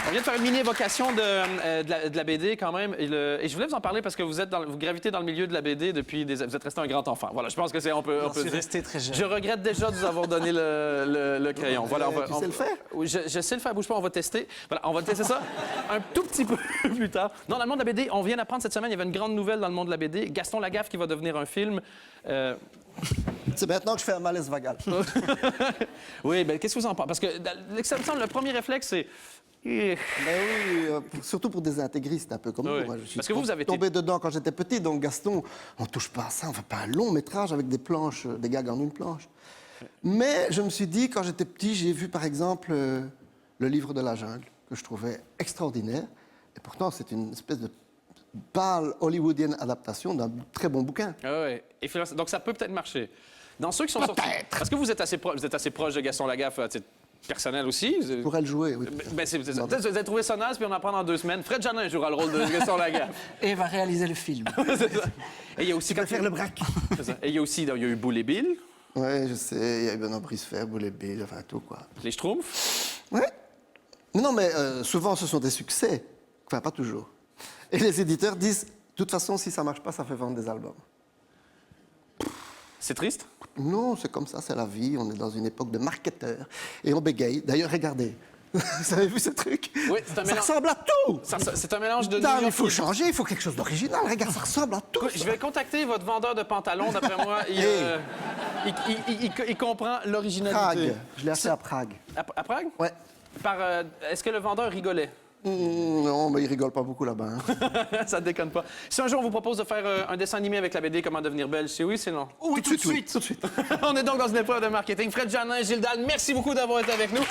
On vient de faire une mini-évocation de la BD quand même. Et je voulais vous en parler parce que vous gravitez dans le milieu de la BD depuis Vous êtes resté un grand enfant. Voilà, je pense que c'est... On peut Je suis dire. resté très jeune. Je regrette déjà de vous avoir donné le crayon. Voilà, Tu sais le faire? Oui, je sais le faire. Bouge pas, on va tester. Voilà, on va tester ça un tout petit peu plus tard. Non, dans le monde de la BD, on vient d'apprendre cette semaine, il y avait une grande nouvelle dans le monde de la BD. Gaston Lagaffe qui va devenir un film. C'est maintenant que je fais un malaise vagal. Oui, bien, qu'est-ce que vous en pensez? Parce que l'exception, le premier réflexe, c'est... Ben oui, surtout pour des intégristes, un peu comme Oui. nous. Moi, je suis Parce que vous avez été- tombé dedans quand j'étais petit, donc Gaston, on touche pas à ça, on fait pas un long métrage avec des planches, des gags en une planche. Mais je me suis dit, quand j'étais petit, j'ai vu par exemple le livre de la jungle, que je trouvais extraordinaire. Et pourtant, c'est une espèce de pâle hollywoodienne adaptation d'un très bon bouquin. Ah ouais. Et donc, ça peut peut-être marcher. Dans ceux qui sont sortis... Parce que vous êtes assez proche de Gaston Lagaffe à titre personnel aussi. Je pourrais le jouer, oui. Ben, c'est ça. Peut-être que vous avez trouvé ça naze, puis on en prend dans 2 semaines. Fred Janin jouera le rôle de Gaston Lagaffe. Et va réaliser le film. C'est ça. Et il y a aussi... Tu vas faire le braque. C'est ça. Et il y a aussi... Il y a eu Boule et Bill, Oui, je sais, il y a eu Benoît Brisefer, Boulet Bill, enfin tout, quoi. les Schtroumpfs. Oui. Non, mais souvent, ce sont des succès. Enfin, pas toujours. Et les éditeurs disent, de toute façon, si ça marche pas, ça fait vendre des albums. C'est triste? Non, c'est comme ça, c'est la vie. On est dans une époque de marketeurs. Et on bégaye. D'ailleurs, regardez. Vous avez vu ce truc? Oui, c'est un Ça mélange... ressemble à tout. C'est un mélange de... Non, New mais il York faut et- changer, il faut quelque chose d'original. Regarde, ça ressemble à tout. Je vais contacter votre vendeur de pantalons, d'après moi. Il comprend l'originalité. Prague. Je l'ai acheté à Prague. À Prague? Ouais. Est-ce que le vendeur rigolait? Non, mais il rigole pas beaucoup là-bas. Hein. Ça ne déconne pas. Si un jour on vous propose de faire un dessin animé avec la BD Comment devenir belge, c'est oui, c'est non? Oui, tout de suite. Tout de suite. On est donc dans une épreuve de marketing. Fred Janin, Gilles Dalle, merci beaucoup d'avoir été avec nous.